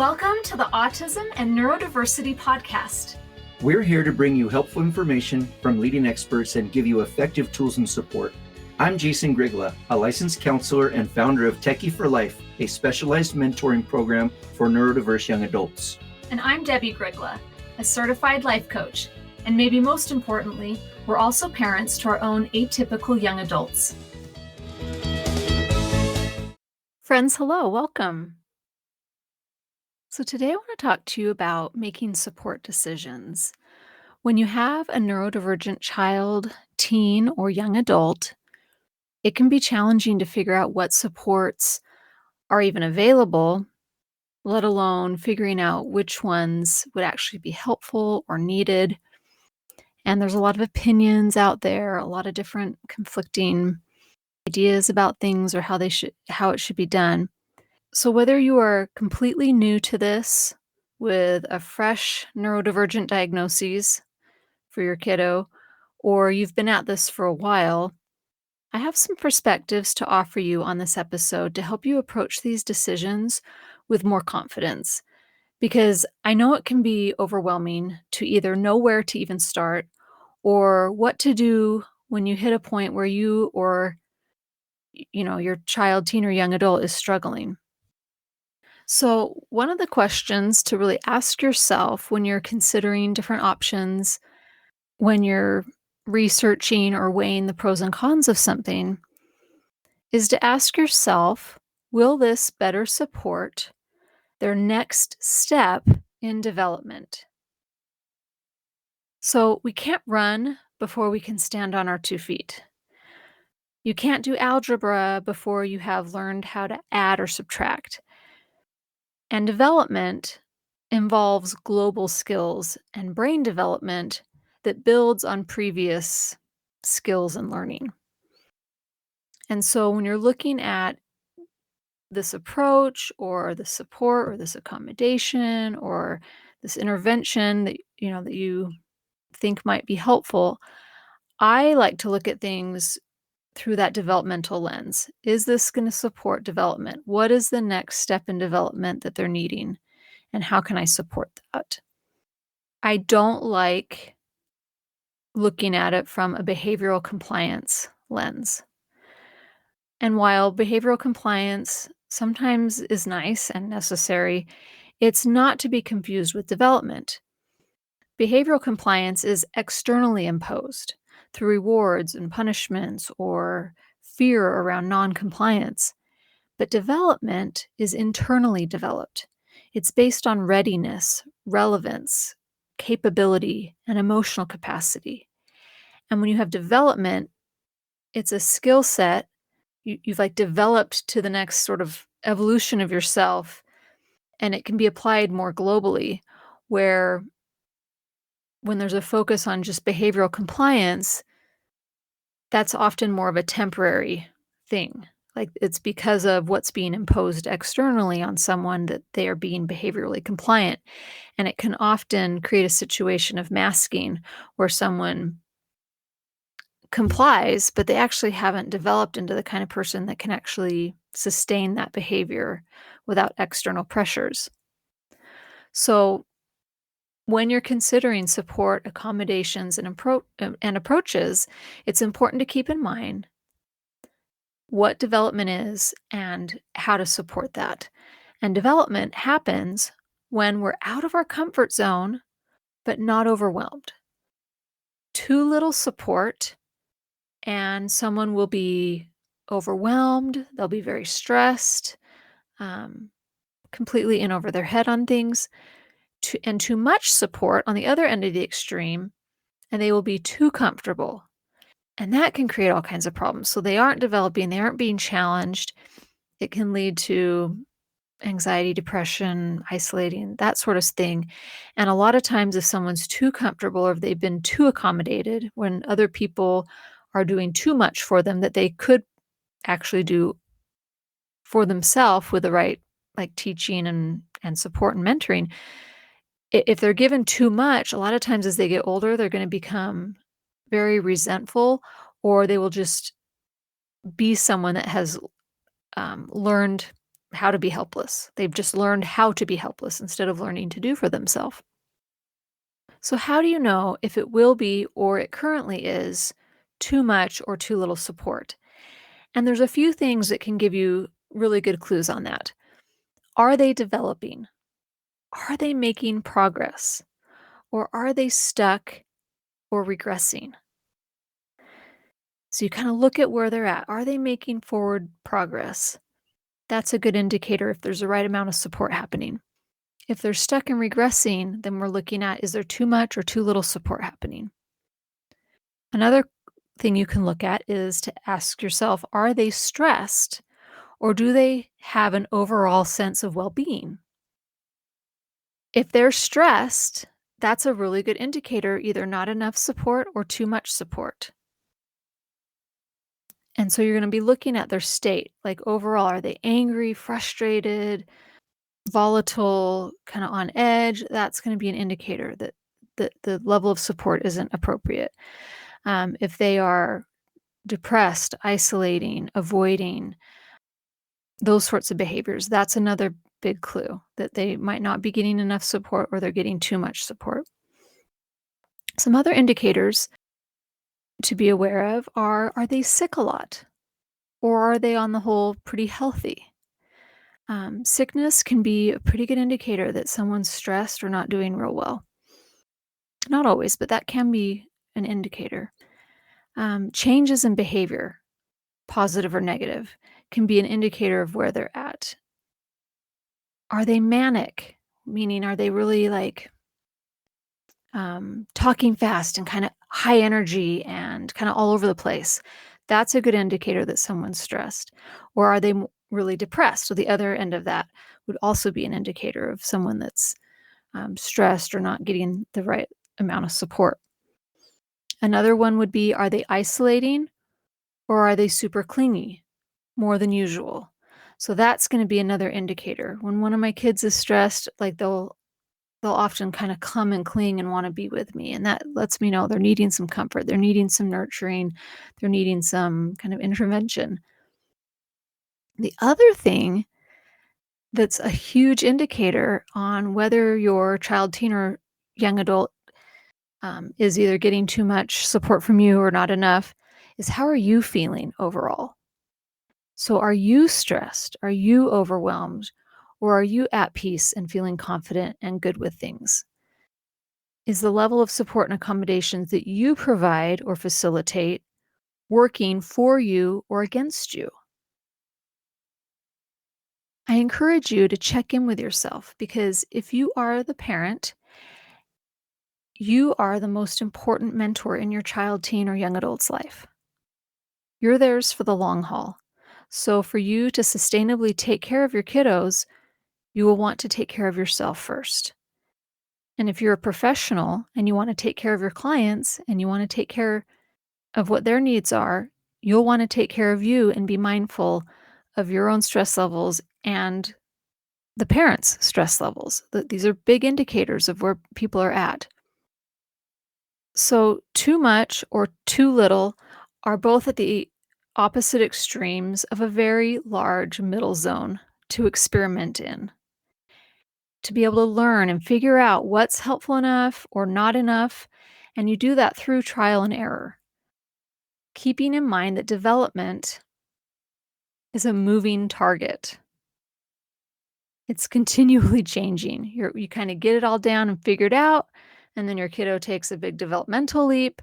Welcome to the Autism and Neurodiversity Podcast. We're here to bring you helpful information from leading experts and give you effective tools and support. I'm Jason Grigla, a licensed counselor and founder of Techie for Life, a specialized mentoring program for neurodiverse young adults. And I'm Debbie Grigla, a certified life coach. And maybe most importantly, we're also parents to our own atypical young adults. Friends, hello, welcome. So today I want to talk to you about making support decisions. When you have a neurodivergent child, teen, or young adult, it can be challenging to figure out what supports are even available, let alone figuring out which ones would actually be helpful or needed. And there's a lot of opinions out there, a lot of different conflicting ideas about things or how it should be done. So whether you are completely new to this with a fresh neurodivergent diagnosis for your kiddo, or you've been at this for a while, I have some perspectives to offer you on this episode to help you approach these decisions with more confidence. Because I know it can be overwhelming to either know where to even start or what to do when you hit a point where you or your child, teen, or young adult is struggling. So, one of the questions to really ask yourself when you're considering different options, when you're researching or weighing the pros and cons of something, is to ask yourself, will this better support their next step in development? So, we can't run before we can stand on our 2 feet. You can't do algebra before you have learned how to add or subtract. And development involves global skills and brain development that builds on previous skills and learning. And so when you're looking at this approach or the support or this accommodation or this intervention that you think might be helpful, I like to look at things through that developmental lens. Is this going to support development? What is the next step in development that they're needing? And how can I support that? I don't like looking at it from a behavioral compliance lens. And while behavioral compliance sometimes is nice and necessary, it's not to be confused with development. Behavioral compliance is externally imposed through rewards and punishments or fear around non-compliance. But development is internally developed. It's based on readiness, relevance, capability, and emotional capacity. And when you have development, it's a skill set you've developed to the next sort of evolution of yourself, and it can be applied more globally, where when there's a focus on just behavioral compliance, that's often more of a temporary thing. It's because of what's being imposed externally on someone that they are being behaviorally compliant. And it can often create a situation of masking where someone complies, but they actually haven't developed into the kind of person that can actually sustain that behavior without external pressures. So when you're considering support, accommodations, and approaches, it's important to keep in mind what development is and how to support that. And development happens when we're out of our comfort zone, but not overwhelmed. Too little support, and someone will be overwhelmed. They'll be very stressed, completely in over their head on things. And too much support on the other end of the extreme, and they will be too comfortable. And that can create all kinds of problems. So they aren't developing, they aren't being challenged. It can lead to anxiety, depression, isolating, that sort of thing. And a lot of times if someone's too comfortable or if they've been too accommodated when other people are doing too much for them that they could actually do for themselves with the right teaching and support and mentoring, if they're given too much, a lot of times as they get older, they're going to become very resentful, or they will just be someone that has learned how to be helpless. They've just learned how to be helpless instead of learning to do for themselves. So, how do you know if it will be or it currently is too much or too little support? And there's a few things that can give you really good clues on that. Are they developing? Are they making progress? Or are they stuck or regressing? So, you kind of look at where they're at. Are they making forward progress? That's a good indicator if there's the right amount of support happening. If they're stuck and regressing, then we're looking at, is there too much or too little support happening? Another thing you can look at is to ask yourself, are they stressed or do they have an overall sense of well-being? If they're stressed, that's a really good indicator, either not enough support or too much support. And so you're going to be looking at their state, like overall, are they angry, frustrated, volatile, kind of on edge? That's going to be an indicator that the level of support isn't appropriate. If they are depressed, isolating, avoiding, those sorts of behaviors, that's another big clue that they might not be getting enough support or they're getting too much support. Some other indicators to be aware of are they sick a lot? Or are they on the whole pretty healthy? Sickness can be a pretty good indicator that someone's stressed or not doing real well. Not always, but that can be an indicator. Changes in behavior, positive or negative, can be an indicator of where they're at. Are they manic? Meaning, are they really like talking fast and kind of high energy and kind of all over the place? That's a good indicator that someone's stressed. Or are they really depressed? So the other end of that would also be an indicator of someone that's stressed or not getting the right amount of support. Another one would be, are they isolating or are they super clingy more than usual? So that's going to be another indicator. When one of my kids is stressed, like they'll often kind of come and cling and want to be with me, and that lets me know they're needing some comfort, they're needing some nurturing, they're needing some kind of intervention. The other thing that's a huge indicator on whether your child, teen, or young adult is either getting too much support from you or not enough is, how are you feeling overall? So are you stressed? Are you overwhelmed? Or are you at peace and feeling confident and good with things? Is the level of support and accommodations that you provide or facilitate working for you or against you? I encourage you to check in with yourself, because if you are the parent, you are the most important mentor in your child, teen, or young adult's life. You're theirs for the long haul. So for you to sustainably take care of your kiddos, you will want to take care of yourself first. And if you're a professional and you want to take care of your clients and you want to take care of what their needs are, you'll want to take care of you and be mindful of your own stress levels and the parents' stress levels. These are big indicators of where people are at. So, too much or too little are both at the opposite extremes of a very large middle zone to experiment in, to be able to learn and figure out what's helpful enough or not enough. And you do that through trial and error, keeping in mind that development is a moving target. It's continually changing. You kind of get it all down and figured out, and then your kiddo takes a big developmental leap,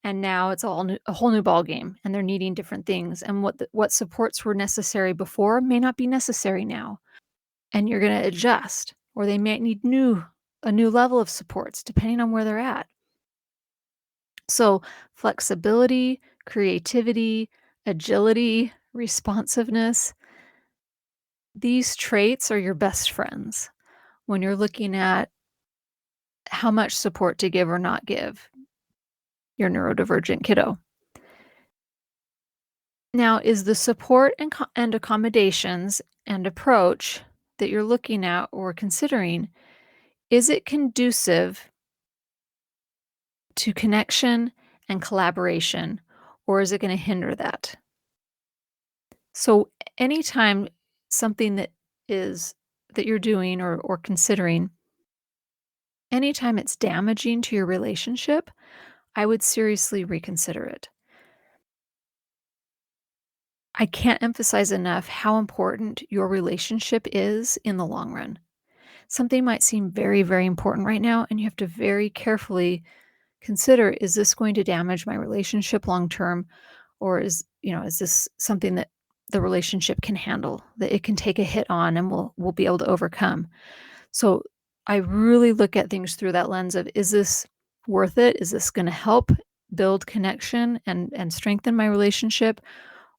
and now it's a whole new ball game, and they're needing different things. And what supports were necessary before may not be necessary now, and you're going to adjust, or they might need a new level of supports depending on where they're at. So flexibility, creativity, agility, responsiveness, these traits are your best friends when you're looking at how much support to give or not give your neurodivergent kiddo. Now, is the support and accommodations and approach that you're looking at or considering, is it conducive to connection and collaboration, or is it going to hinder that? So anytime something that is that you're doing or considering, anytime it's damaging to your relationship, I would seriously reconsider it. I can't emphasize enough how important your relationship is in the long run. Something might seem very, very important right now, and you have to very carefully consider, is this going to damage my relationship long term? Or is this something that the relationship can handle, that it can take a hit on and we'll be able to overcome? So I really look at things through that lens of, is this worth it? Is this going to help build connection and strengthen my relationship?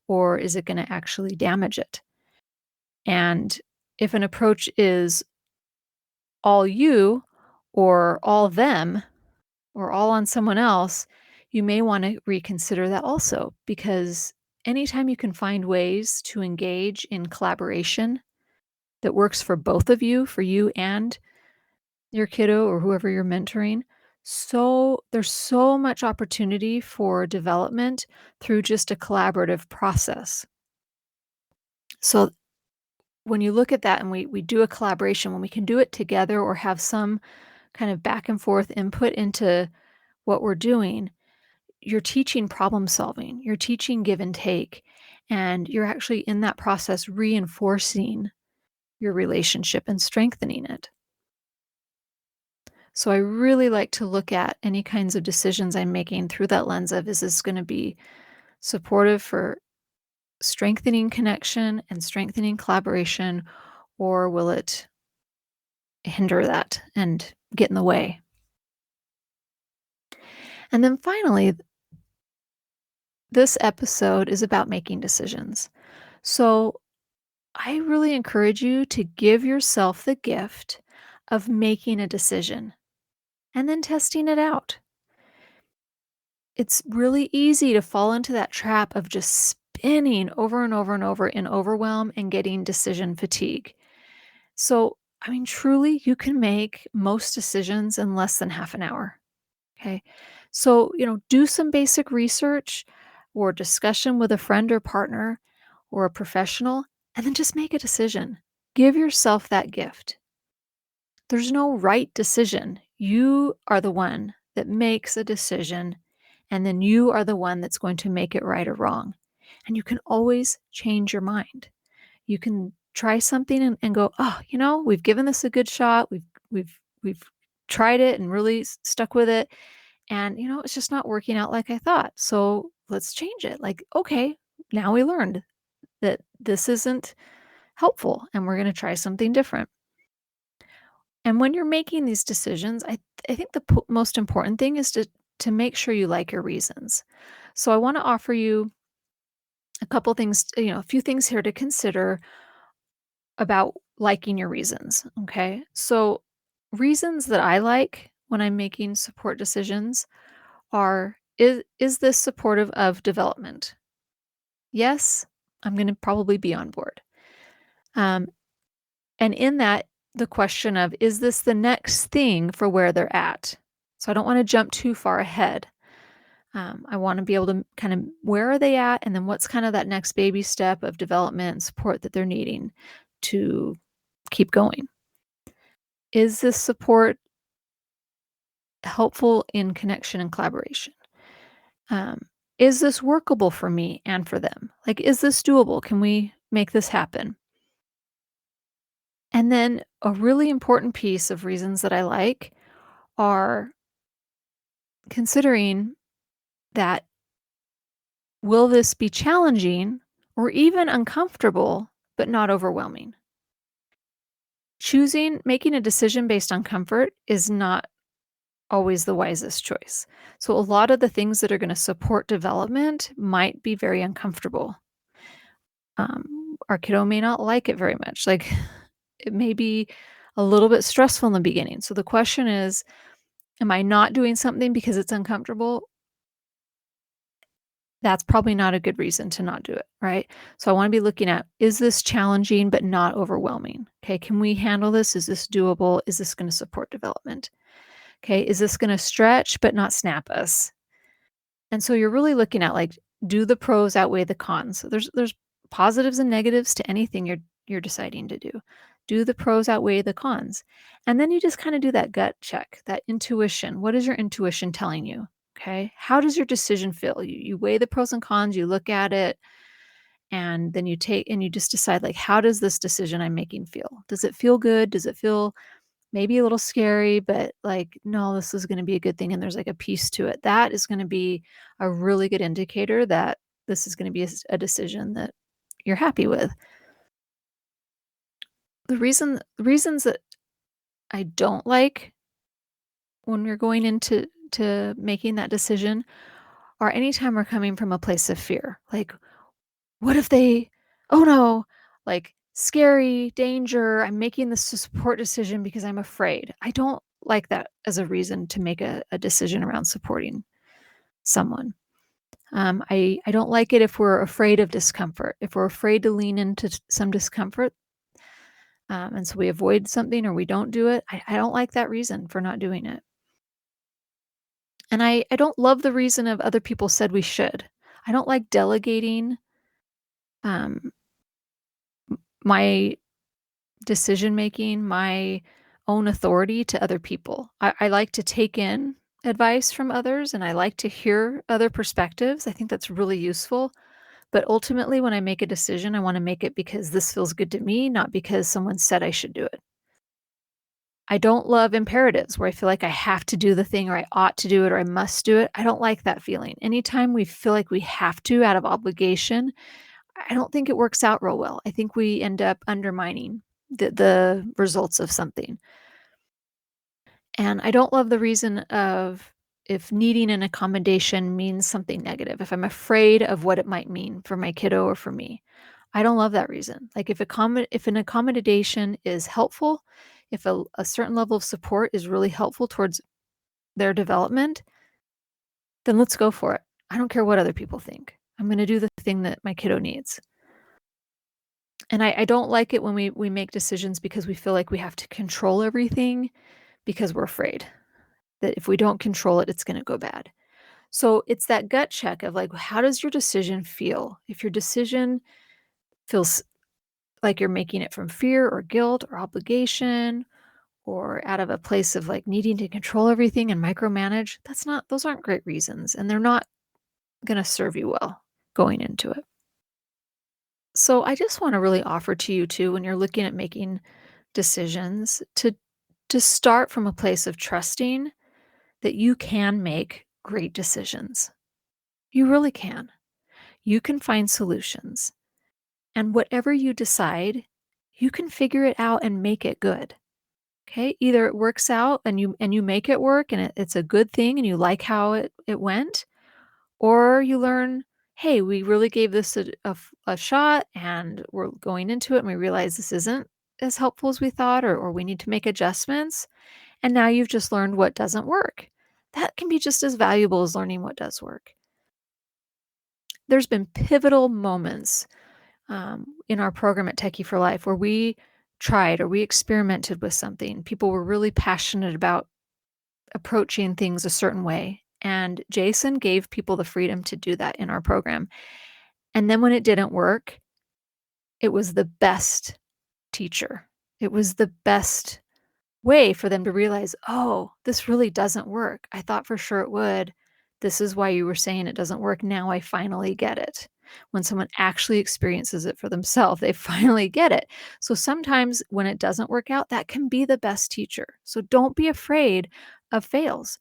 Or is it going to actually damage it? And if an approach is all you or all them or all on someone else, you may want to reconsider that also, because anytime you can find ways to engage in collaboration that works for both of you, for you and your kiddo or whoever you're mentoring, so there's so much opportunity for development through just a collaborative process. So when you look at that and we do a collaboration, when we can do it together or have some kind of back and forth input into what we're doing, you're teaching problem solving, you're teaching give and take, and you're actually in that process reinforcing your relationship and strengthening it. So I really like to look at any kinds of decisions I'm making through that lens of, is this going to be supportive for strengthening connection and strengthening collaboration, or will it hinder that and get in the way? And then finally, this episode is about making decisions. So I really encourage you to give yourself the gift of making a decision and then testing it out. It's really easy to fall into that trap of just spinning over and over and over in overwhelm and getting decision fatigue. So, I mean, truly, you can make most decisions in less than half an hour. Okay. So, do some basic research or discussion with a friend or partner or a professional, and then just make a decision. Give yourself that gift. There's no right decision. You are the one that makes a decision, and then you are the one that's going to make it right or wrong. And you can always change your mind. You can try something and go, oh, we've given this a good shot. We've tried it and really stuck with it. And, it's just not working out like I thought. So let's change it. Like, okay, now we learned that this isn't helpful and we're going to try something different. And when you're making these decisions, I think the most important thing is to make sure you like your reasons. So I want to offer you a couple things, a few things here to consider about liking your reasons. Okay. So reasons that I like when I'm making support decisions are, is this supportive of development? Yes, I'm going to probably be on board. Um, and in that, the question of, is this the next thing for where they're at? So I don't want to jump too far ahead. I want to be able to kind of, where are they at? And then what's kind of that next baby step of development and support that they're needing to keep going? Is this support helpful in connection and collaboration? Um, is this workable for me and for them? Like, is this doable? Can we make this happen? And then a really important piece of reasons that I like are considering that, will this be challenging or even uncomfortable, but not overwhelming? Making a decision based on comfort is not always the wisest choice. So a lot of the things that are going to support development might be very uncomfortable. Our kiddo may not like it very much. Like, it may be a little bit stressful in the beginning. So the question is, am I not doing something because it's uncomfortable? That's probably not a good reason to not do it, right? So I want to be looking at, is this challenging but not overwhelming? Okay, can we handle this? Is this doable? Is this going to support development? Okay, is this going to stretch but not snap us? And so you're really looking at, like, do the pros outweigh the cons? So there's positives and negatives to anything you're you're deciding to do. Do the pros outweigh the cons? And then you just kind of do that gut check, that intuition. What is your intuition telling you? Okay. How does your decision feel? You weigh the pros and cons, you look at it, and then you just decide, like, how does this decision I'm making feel? Does it feel good? Does it feel maybe a little scary, but like, no, this is going to be a good thing? And there's like a piece to it. That is going to be a really good indicator that this is going to be a decision that you're happy with. The reasons that I don't like when we're going into making that decision are anytime we're coming from a place of fear. Like, what if they, oh no, like scary, danger, I'm making this support decision because I'm afraid. I don't like that as a reason to make a decision around supporting someone. I don't like it if we're afraid of discomfort, if we're afraid to lean into some discomfort, and so we avoid something or we don't do it. I don't like that reason for not doing it. And I don't love the reason of other people said we should. I don't like delegating um, my decision making, my own authority to other people. I like to take in advice from others and I like to hear other perspectives. I think that's really useful. But ultimately, when I make a decision, I want to make it because this feels good to me, not because someone said I should do it. I don't love imperatives where I feel like I have to do the thing or I ought to do it or I must do it. I don't like that feeling. Anytime we feel like we have to out of obligation, I don't think it works out real well. I think we end up undermining the results of something. And I don't love the reason of if needing an accommodation means something negative, if I'm afraid of what it might mean for my kiddo or for me. I don't love that reason. Like if an accommodation is helpful, if a certain level of support is really helpful towards their development, then let's go for it. I don't care what other people think. I'm going to do the thing that my kiddo needs. And I don't like it when we make decisions because we feel like we have to control everything because we're afraid that if we don't control it, it's going to go bad. So it's that gut check of like, how does your decision feel? If your decision feels like you're making it from fear or guilt or obligation or out of a place of like needing to control everything and micromanage, those aren't great reasons. And they're not going to serve you well going into it. So I just want to really offer to you too, when you're looking at making decisions, to start from a place of trusting that you can make great decisions. You really can. You can find solutions. And whatever you decide, you can figure it out and make it good. Okay? Either it works out and you make it work and it's a good thing and you like how it went, or you learn, hey, we really gave this a shot and we're going into it and we realize this isn't as helpful as we thought, or we need to make adjustments. And now you've just learned what doesn't work. That can be just as valuable as learning what does work. There's been pivotal moments in our program at Techie for Life where we tried or we experimented with something. People were really passionate about approaching things a certain way. And Jason gave people the freedom to do that in our program. And then when it didn't work, it was the best teacher. It was the best way for them to realize, oh, this really doesn't work. I thought for sure it would. This is why you were saying it doesn't work. Now I finally get it. When someone actually experiences it for themselves, they finally get it. So sometimes when it doesn't work out, that can be the best teacher. So don't be afraid of fails.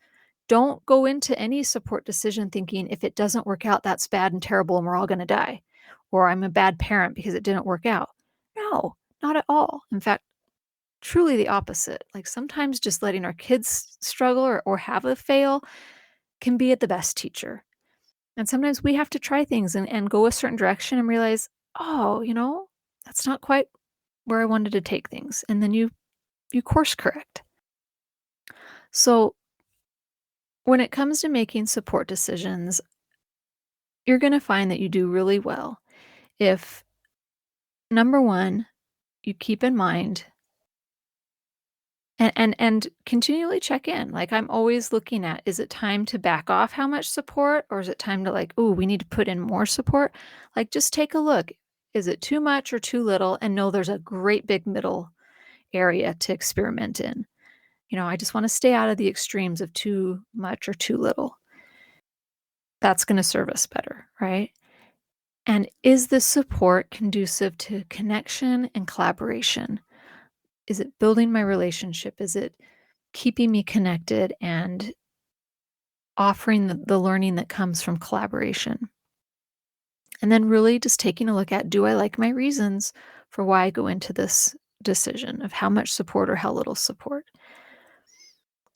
Don't go into any support decision thinking if it doesn't work out, that's bad and terrible and we're all going to die. Or I'm a bad parent because it didn't work out. No, not at all. In fact, truly the opposite. Like sometimes just letting our kids struggle or have a fail can be the best teacher. And sometimes we have to try things and go a certain direction and realize, oh, that's not quite where I wanted to take things. And then you course correct. So when it comes to making support decisions, you're going to find that you do really well if, number one, you keep in mind and continually check in. Like I'm always looking at, is it time to back off how much support, or is it time to like, oh, we need to put in more support? Like just take a look. Is it too much or too little? And no, there's a great big middle area to experiment in. I just want to stay out of the extremes of too much or too little. That's going to serve us better, right? And is this support conducive to connection and collaboration? Is it building my relationship? Is it keeping me connected and offering the learning that comes from collaboration? And then really just taking a look at, do I like my reasons for why I go into this decision of how much support or how little support?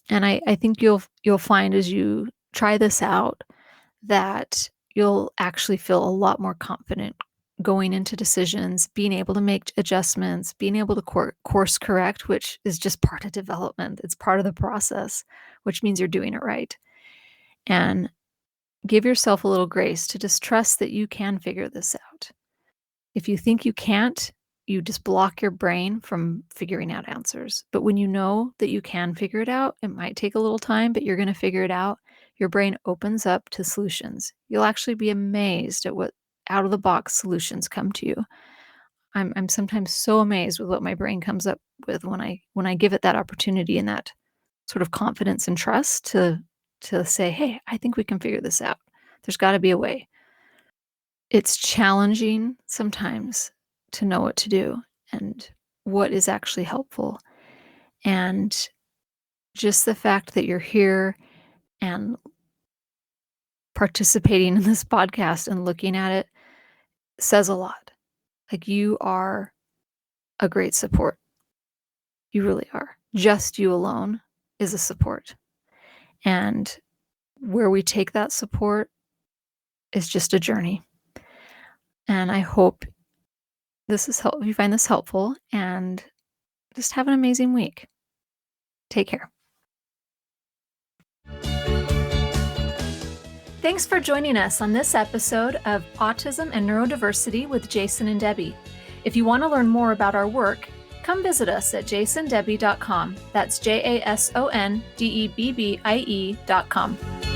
And I think you'll find as you try this out that you'll actually feel a lot more confident going into decisions, being able to make adjustments, being able to course correct, which is just part of development. It's part of the process, which means you're doing it right. And give yourself a little grace to just trust that you can figure this out. If you think you can't, you just block your brain from figuring out answers. But when you know that you can figure it out, it might take a little time, but you're going to figure it out. Your brain opens up to solutions. You'll actually be amazed at what out of the box solutions come to you. I'm sometimes so amazed with what my brain comes up with when I give it that opportunity and that sort of confidence and trust to say, "Hey, I think we can figure this out. There's got to be a way." It's challenging sometimes to know what to do and what is actually helpful. And just the fact that you're here and participating in this podcast and looking at it says a lot. Like, you are a great support. You really are. Just you alone is a support. And where we take that support is just a journey. And I hope you find this helpful, and just have an amazing week. Take care. Thanks for joining us on this episode of Autism and Neurodiversity with Jason and Debbie. If you want to learn more about our work, come visit us at jasondebbie.com. That's JASONDEBBIE.com.